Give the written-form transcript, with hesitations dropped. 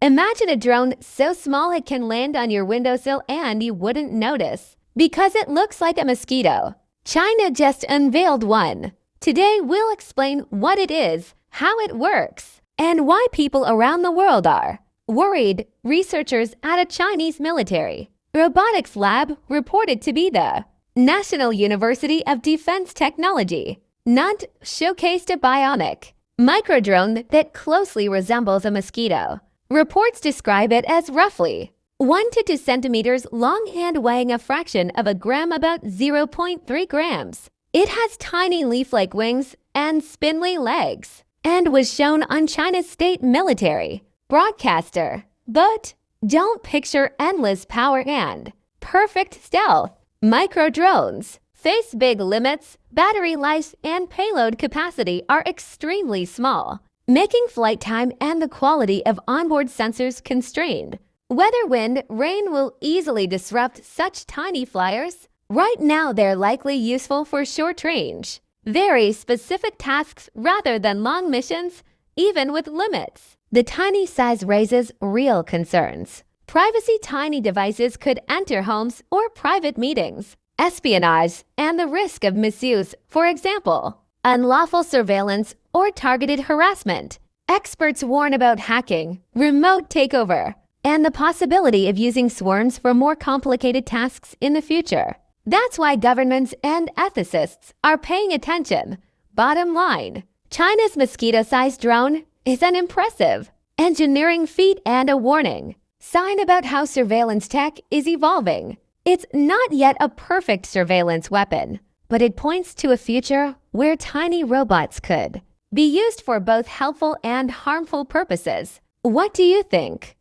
Imagine a drone so small it can land on your windowsill and you wouldn't notice because it looks like a mosquito. China just unveiled one. Today we'll explain what it is, how it works, and why people around the world are worried. Researchers at a Chinese military robotics lab reported to be the National University of Defense Technology not showcased a bionic microdrone that closely resembles a mosquito. Reports describe it as roughly 1 to 2 centimeters long and weighing a fraction of a gram, about 0.3 grams. It has tiny leaf-like wings and spindly legs and was shown on China's state military broadcaster. But don't picture endless power and perfect stealth. Micro drones face big limits. Battery life and payload capacity are extremely small, making flight time and the quality of onboard sensors constrained. Weather, wind, rain will easily disrupt such tiny flyers. Right now, they're likely useful for short-range, very specific tasks rather than long missions, even with limits. The tiny size raises real concerns. Privacy. Tiny devices could enter homes or private meetings. Espionage and the risk of misuse, for example, unlawful surveillance or targeted harassment. Experts warn about hacking, remote takeover, and the possibility of using swarms for more complicated tasks in the future. That's why governments and ethicists are paying attention. Bottom line, China's mosquito-sized drone is an impressive engineering feat and a warning sign about how surveillance tech is evolving. It's not yet a perfect surveillance weapon, but it points to a future where tiny robots could be used for both helpful and harmful purposes. What do you think?